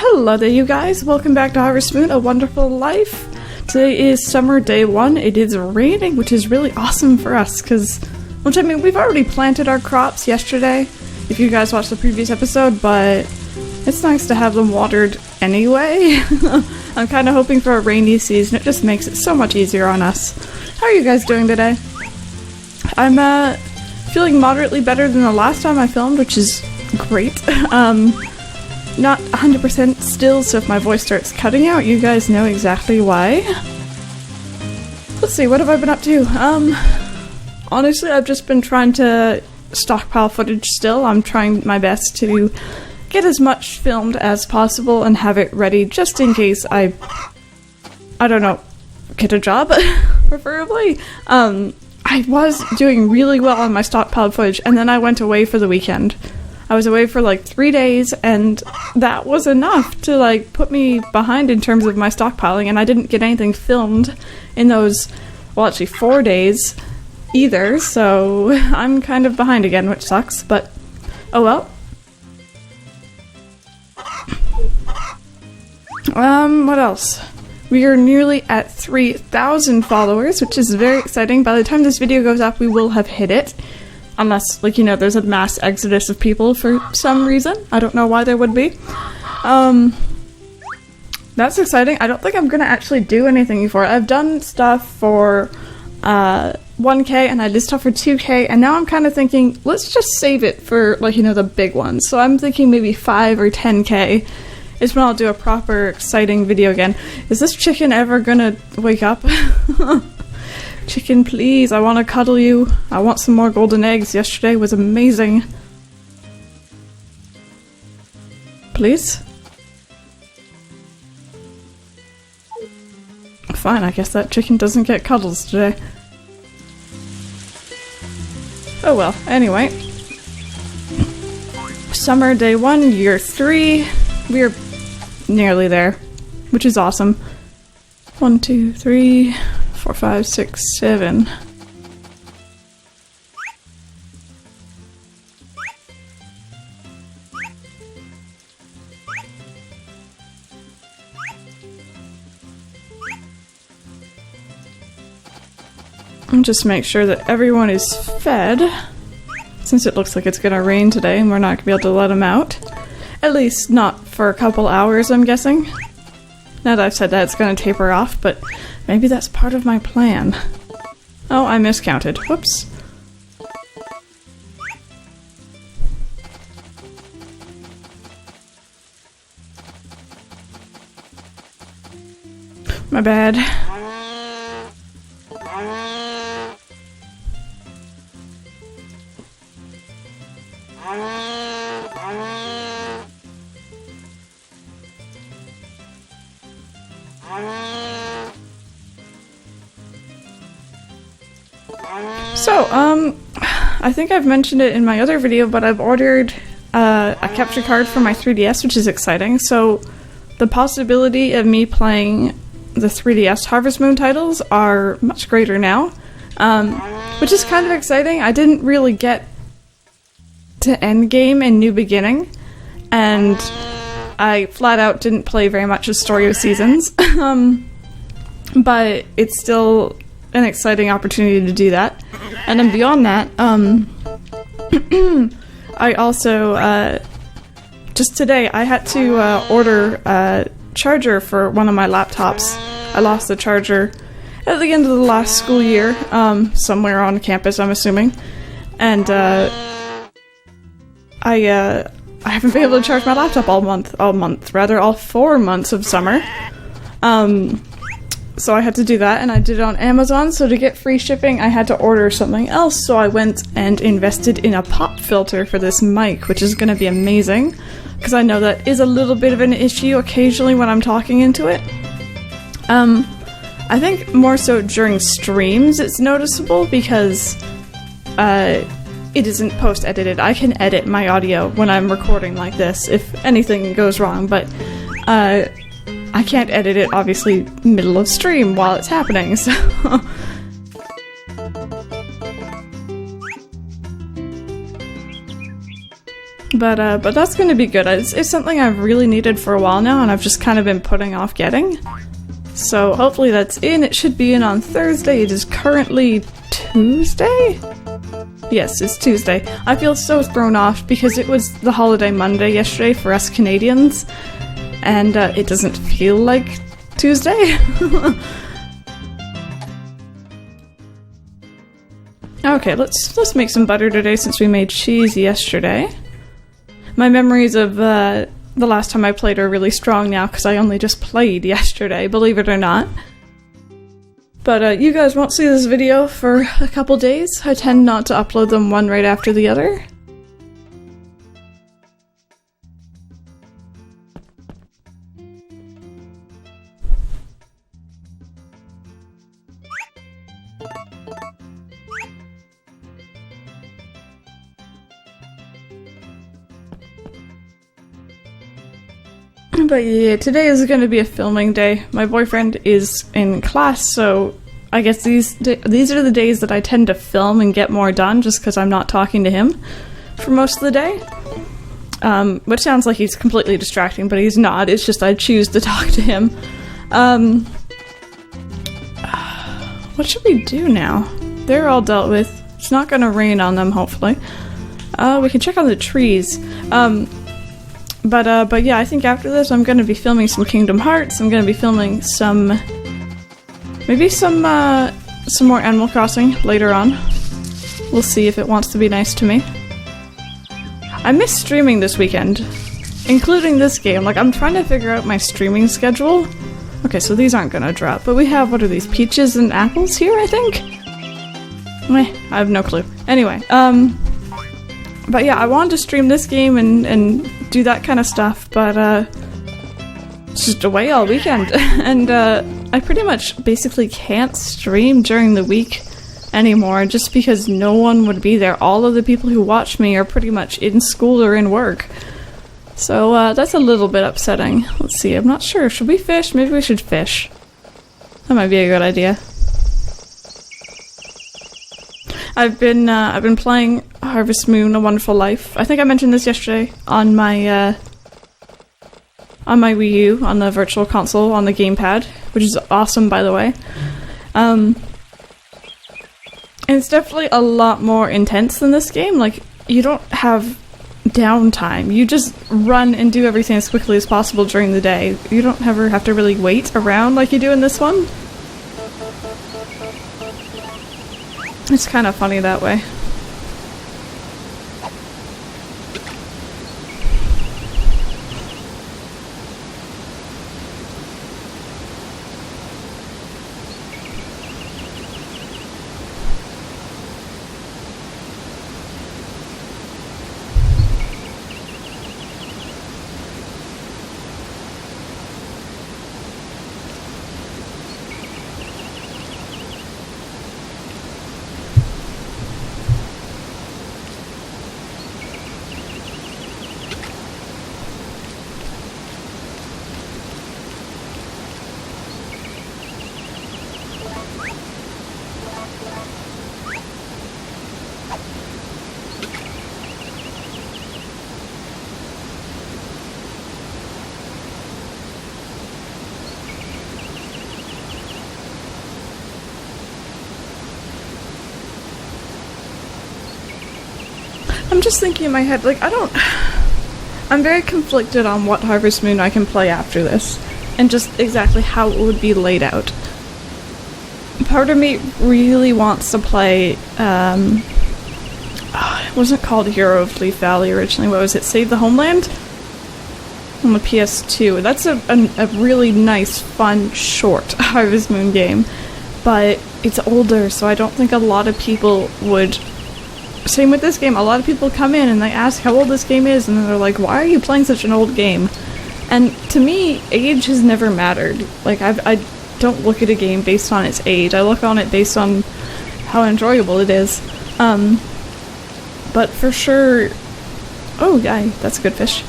Hello there, you guys. Welcome back to Harvest Moon, A Wonderful Life. Today is summer day 1. It is raining, which is really awesome for us, which I mean, we've already planted our crops yesterday, if you guys watched the previous episode, but it's nice to have them watered anyway. I'm kind of hoping for a rainy season. It just makes it so much easier on us. How are you guys doing today? I'm feeling moderately better than the last time I filmed, which is great. Not 100% still, so if my voice starts cutting out, you guys know exactly why. Let's see, what have I been up to? Honestly, I've just been trying to stockpile footage still. I'm trying my best to get as much filmed as possible and have it ready just in case I don't know, get a job, preferably. I was doing really well on my stockpiled footage, and then I went away for the weekend. I was away for like 3 days, and that was enough to like put me behind in terms of my stockpiling, and I didn't get anything filmed in those, well, actually 4 days either, so I'm kind of behind again, which sucks, but oh well. What else? We are nearly at 3,000 followers, which is very exciting. By the time this video goes up, we will have hit it. Unless, like, you know, there's a mass exodus of people for some reason. I don't know why there would be. That's exciting. I don't think I'm gonna actually do anything before. I've done stuff for 1K, and I did stuff for 2K, and now I'm kind of thinking, let's just save it for, like, you know, the big ones. So I'm thinking maybe 5 or 10K is when I'll do a proper exciting video again. Is this chicken ever gonna wake up? Chicken, please, I want to cuddle you. I want some more golden eggs. Yesterday was amazing. Please? Fine, I guess that chicken doesn't get cuddles today. Oh well, anyway. Summer day 1, year 3. We're nearly there, which is awesome. 1, 2, 3... 4, 5, 6, 7. And just make sure that everyone is fed, since it looks like it's gonna rain today and we're not gonna be able to let them out. At least not for a couple hours, I'm guessing. Now that I've said that, it's gonna taper off, but maybe that's part of my plan. Oh, I miscounted. Whoops. My bad. So, I think I've mentioned it in my other video, but I've ordered a capture card for my 3DS, which is exciting. So, the possibility of me playing the 3DS Harvest Moon titles are much greater now, which is kind of exciting. I didn't really get to Endgame and New Beginning, and I flat out didn't play very much of Story of Seasons, but it's still an exciting opportunity to do that. And then beyond that, I also, just today, I had to order a charger for one of my laptops. I lost the charger at the end of the last school year, somewhere on campus, I'm assuming. And I haven't been able to charge my laptop all 4 months of summer. So I had to do that, and I did it on Amazon, so to get free shipping I had to order something else, so I went and invested in a pop filter for this mic, which is going to be amazing, because I know that is a little bit of an issue occasionally when I'm talking into it. I think more so during streams it's noticeable, because it isn't post-edited. I can edit my audio when I'm recording like this if anything goes wrong, but I can't edit it, obviously, middle of stream while it's happening, so... But that's going to be good. It's something I've really needed for a while now, and I've just kind of been putting off getting. So hopefully that's in. It should be in on Thursday. It is currently Tuesday? Yes, it's Tuesday. I feel so thrown off because it was the holiday Monday yesterday for us Canadians, and it doesn't feel like Tuesday. Okay, let's make some butter today since we made cheese yesterday. My memories of the last time I played are really strong now because I only just played yesterday, believe it or not. But you guys won't see this video for a couple days. I tend not to upload them one right after the other. But yeah, today is going to be a filming day. My boyfriend is in class, so I guess these are the days that I tend to film and get more done just because I'm not talking to him for most of the day. Which sounds like he's completely distracting, but he's not. It's just I choose to talk to him. What should we do now? They're all dealt with. It's not going to rain on them, hopefully. We can check on the trees. But yeah, I think after this I'm going to be filming some Kingdom Hearts. I'm going to be filming maybe some more Animal Crossing later on. We'll see if it wants to be nice to me. I miss streaming this weekend, including this game. Like, I'm trying to figure out my streaming schedule. Okay, so these aren't going to drop, but we have, what are these, peaches and apples here, I think? I have no clue. Anyway, but yeah, I wanted to stream this game and do that kind of stuff, but it's just away all weekend. And I pretty much basically can't stream during the week anymore just because no one would be there. All of the people who watch me are pretty much in school or in work. So that's a little bit upsetting. Let's see, I'm not sure. Should we fish? Maybe we should fish. That might be a good idea. I've been playing Harvest Moon: A Wonderful Life. I think I mentioned this yesterday on my Wii U, on the Virtual Console, on the gamepad, which is awesome, by the way. And it's definitely a lot more intense than this game. Like, you don't have downtime. You just run and do everything as quickly as possible during the day. You don't ever have to really wait around like you do in this one. It's kind of funny that way. I'm just thinking in my head, like, I'm very conflicted on what Harvest Moon I can play after this, and just exactly how it would be laid out. Part of me really wants to play, it wasn't called Hero of Leaf Valley originally, what was it, Save the Homeland? On the PS2. That's a really nice, fun, short Harvest Moon game, but it's older, so I don't think a lot of people would... Same with this game, a lot of people come in and they ask how old this game is, and they're like, why are you playing such an old game? And to me, age has never mattered. Like, I don't look at a game based on its age, I look on it based on how enjoyable it is. But for sure... Oh, yeah, that's a good fish.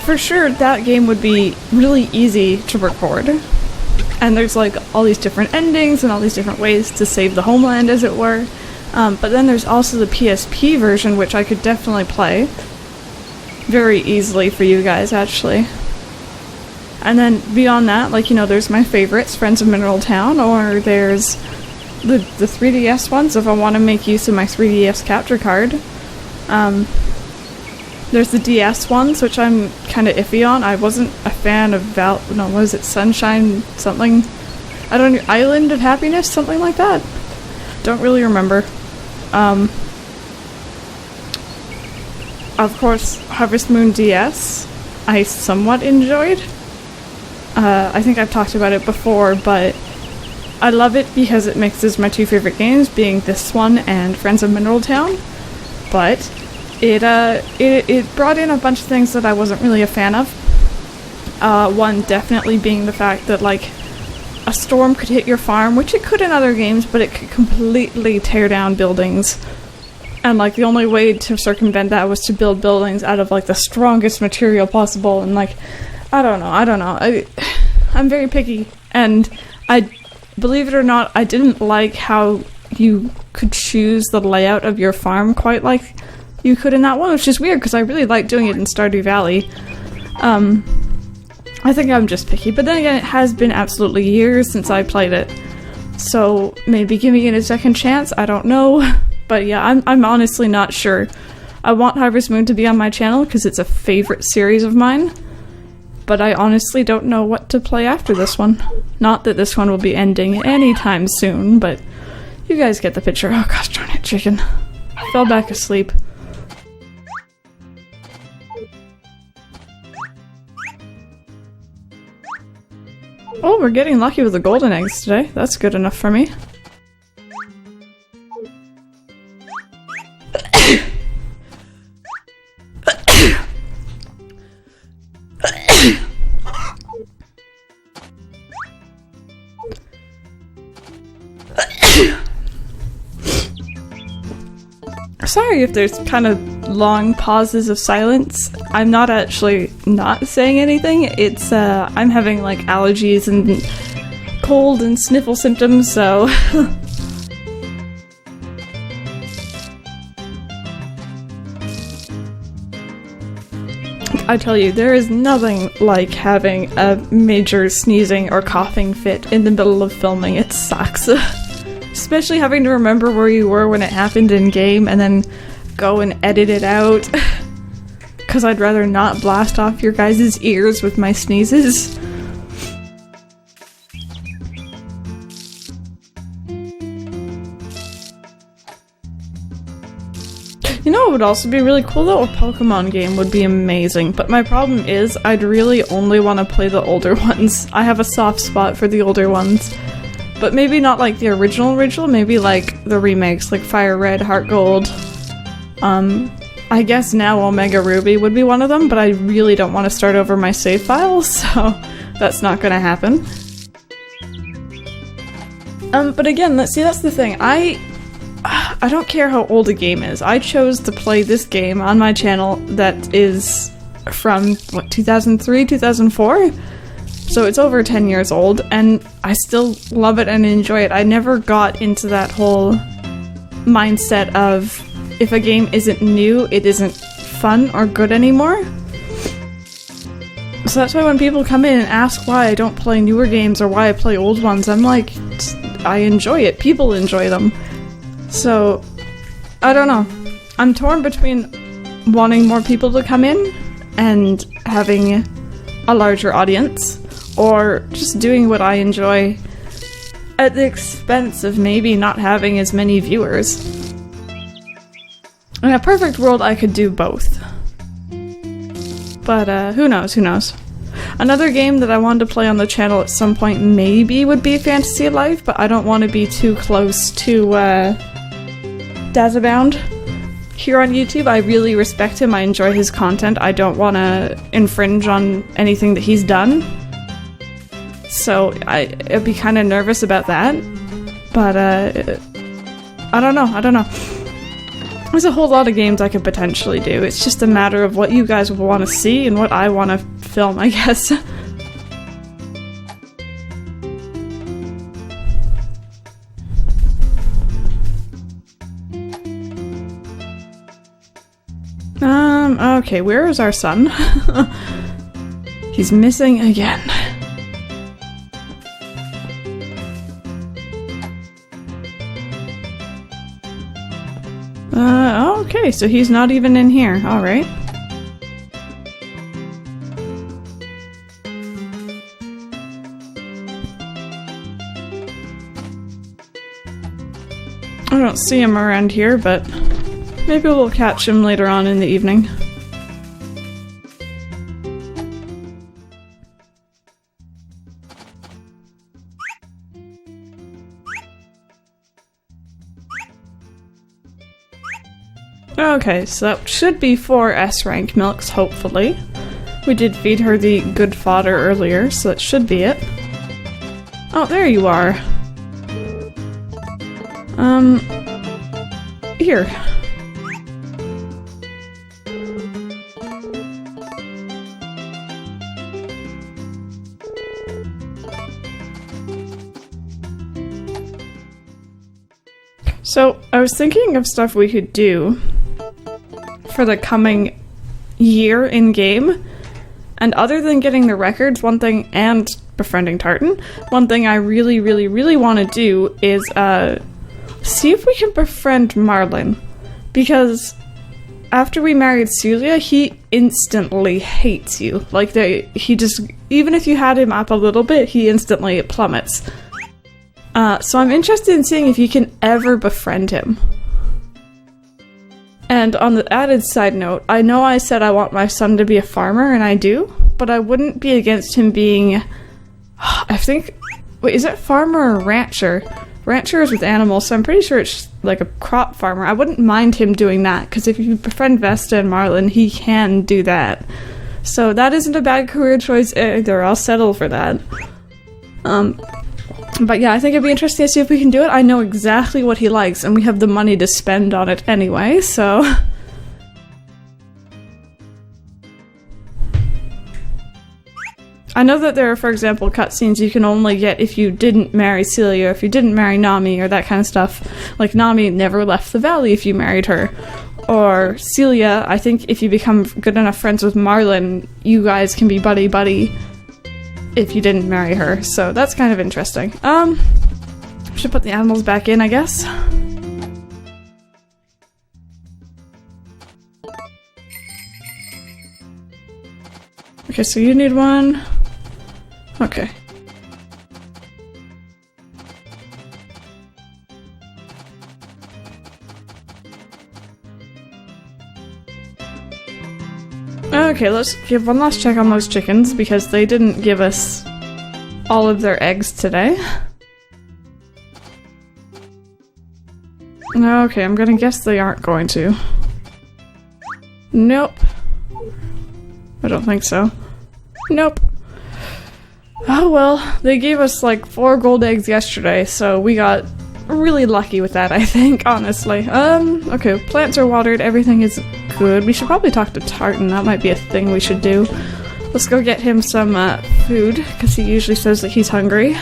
For sure, that game would be really easy to record. And there's, like, all these different endings and all these different ways to save the homeland, as it were. But then there's also the PSP version, which I could definitely play very easily for you guys, actually. And then beyond that, like, you know, there's my favorites, Friends of Mineral Town, or there's the 3DS ones if I want to make use of my 3DS capture card. There's the DS ones, which I'm kind of iffy on. I wasn't a fan of what is it, Sunshine something? I don't know, Island of Happiness, something like that? Don't really remember. Of course, Harvest Moon DS, I somewhat enjoyed. I think I've talked about it before, but I love it because it mixes my two favorite games, being this one and Friends of Mineral Town. But it brought in a bunch of things that I wasn't really a fan of. One definitely being the fact that, like, a storm could hit your farm, which it could in other games, but it could completely tear down buildings. And, like, the only way to circumvent that was to build buildings out of, like, the strongest material possible, and, like, I don't know. I'm very picky, and believe it or not, I didn't like how you could choose the layout of your farm quite like you could in that one, which is weird, because I really like doing it in Stardew Valley. I think I'm just picky, but then again, it has been absolutely years since I played it, so maybe giving it a second chance, I don't know. But yeah, I'm honestly not sure. I want Harvest Moon to be on my channel because it's a favorite series of mine, but I honestly don't know what to play after this one. Not that this one will be ending anytime soon, but you guys get the picture. Oh gosh darn it, chicken. I fell back asleep. Oh, we're getting lucky with the golden eggs today. That's good enough for me. Sorry if there's kind of long pauses of silence. I'm not actually not saying anything. It's, I'm having, like, allergies and cold and sniffle symptoms, so... I tell you, there is nothing like having a major sneezing or coughing fit in the middle of filming. It sucks. Especially having to remember where you were when it happened in-game and then go and edit it out. Because I'd rather not blast off your guys' ears with my sneezes. You know what would also be really cool though? A Pokemon game would be amazing, but my problem is I'd really only want to play the older ones. I have a soft spot for the older ones. But maybe not like the original, maybe like the remakes, like Fire Red, Heart Gold. I guess now Omega Ruby would be one of them, but I really don't want to start over my save files, so that's not gonna happen. But again, that's the thing. I don't care how old a game is. I chose to play this game on my channel that is from, what, 2003, 2004? So it's over 10 years old, and I still love it and enjoy it. I never got into that whole mindset of if a game isn't new, it isn't fun or good anymore. So that's why when people come in and ask why I don't play newer games or why I play old ones, I'm like, I enjoy it. People enjoy them. So, I don't know. I'm torn between wanting more people to come in and having a larger audience, or just doing what I enjoy at the expense of maybe not having as many viewers. In a perfect world, I could do both. But, who knows, who knows. Another game that I wanted to play on the channel at some point maybe would be Fantasy Life, but I don't want to be too close to, Dazabound. Here on YouTube, I really respect him, I enjoy his content, I don't want to infringe on anything that he's done. So, I'd be kind of nervous about that. But, I don't know. There's a whole lot of games I could potentially do. It's just a matter of what you guys want to see and what I want to film, I guess. Okay, where is our son? He's missing again. Okay, so he's not even in here. Alright. I don't see him around here, but maybe we'll catch him later on in the evening. Okay, so that should be 4 S-rank milks, hopefully. We did feed her the good fodder earlier, so that should be it. Oh, there you are. Here. So, I was thinking of stuff we could do for the coming year in-game, and other than getting the records, one thing, and befriending Tartan, one thing I really, really, really want to do is, see if we can befriend Marlin, because after we married Celia, he instantly hates you. Like, he just, even if you had him up a little bit, he instantly plummets. So I'm interested in seeing if you can ever befriend him. And on the added side note, I know I said I want my son to be a farmer, and I do, but I wouldn't be against him being, I think, wait, is it farmer or rancher? Rancher is with animals, so I'm pretty sure it's like a crop farmer. I wouldn't mind him doing that, because if you befriend Vesta and Marlin, he can do that. So that isn't a bad career choice either, I'll settle for that. But yeah, I think it'd be interesting to see if we can do it. I know exactly what he likes, and we have the money to spend on it anyway, so... I know that there are, for example, cutscenes you can only get if you didn't marry Celia, or if you didn't marry Nami, or that kind of stuff. Like, Nami never left the valley if you married her. Or Celia, I think if you become good enough friends with Marlin, you guys can be buddy-buddy if you didn't marry her. So that's kind of interesting. Should put the animals back in, I guess. Okay, so you need one. Okay. Okay, let's give one last check on those chickens, because they didn't give us all of their eggs today. Okay, I'm gonna guess they aren't going to. Nope. I don't think so. Nope. Oh well, they gave us like 4 gold eggs yesterday, so we got really lucky with that, I think, honestly. Okay, plants are watered, everything is good. We should probably talk to Tartan, that might be a thing we should do. Let's go get him some food, because he usually says that he's hungry.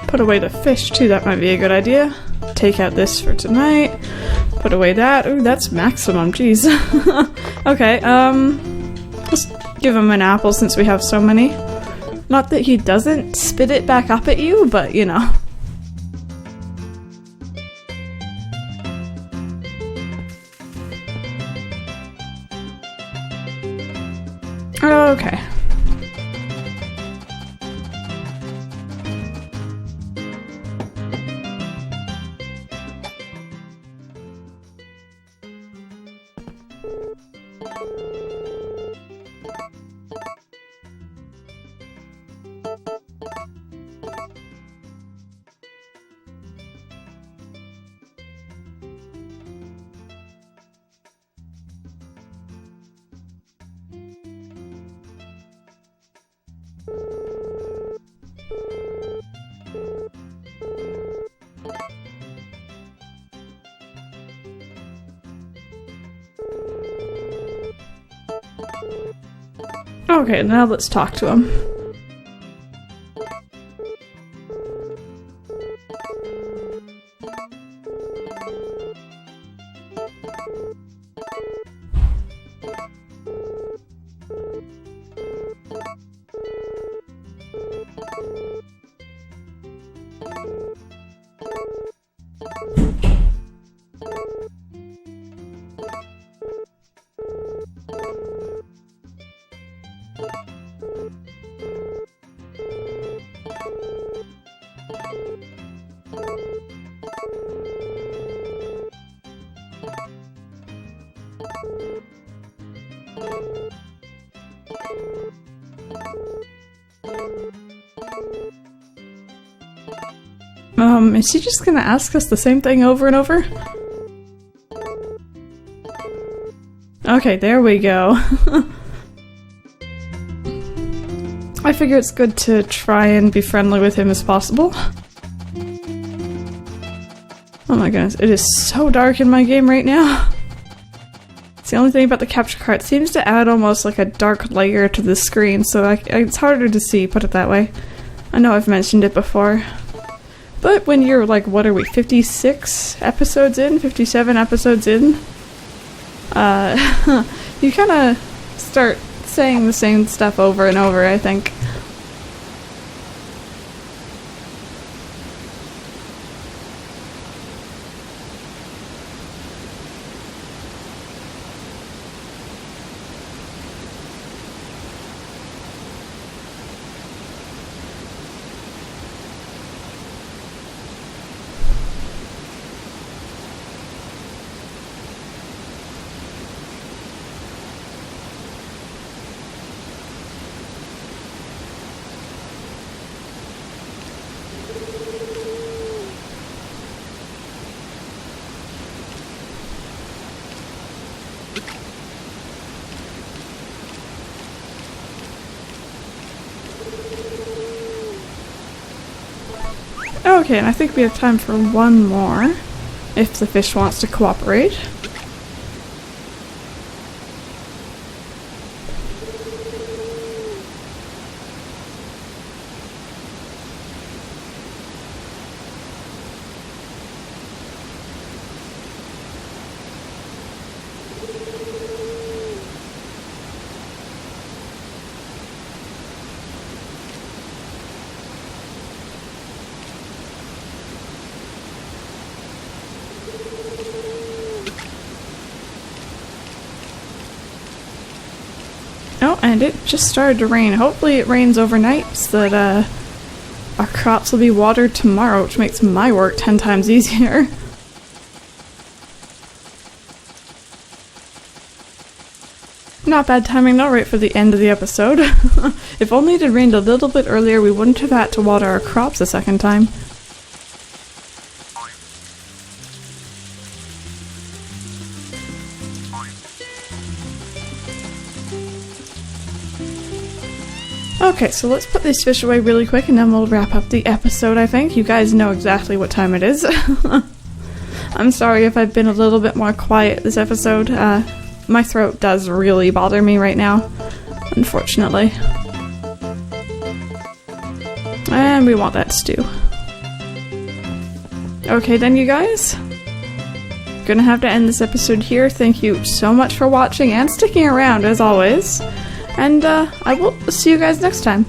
Put away the fish too, that might be a good idea. Take out this for tonight. Put away that. Ooh, that's maximum, jeez. Okay, let's give him an apple since we have so many. Not that he doesn't spit it back up at you, but you know. Okay. Okay, now let's talk to him. Is he just gonna ask us the same thing over and over? Okay, there we go. I figure it's good to try and be friendly with him as possible. Oh my goodness, it is so dark in my game right now. It's the only thing about the capture card. It seems to add almost like a dark layer to the screen, so it's harder to see, put it that way. I know I've mentioned it before. But when you're like, what are we, 56 episodes in? 57 episodes in? You kind of start saying the same stuff over and over, I think. Okay, and I think we have time for one more, if the fish wants to cooperate. Oh, and it just started to rain. Hopefully it rains overnight so that our crops will be watered tomorrow, which makes my work 10 times easier. Not bad timing though, right for the end of the episode. If only it had rained a little bit earlier, we wouldn't have had to water our crops a second time. Okay, so let's put these fish away really quick and then we'll wrap up the episode, I think. You guys know exactly what time it is. I'm sorry if I've been a little bit more quiet this episode. My throat does really bother me right now, unfortunately. And we want that stew. Okay then, you guys. Gonna have to end this episode here. Thank you so much for watching and sticking around, as always. And I will see you guys next time.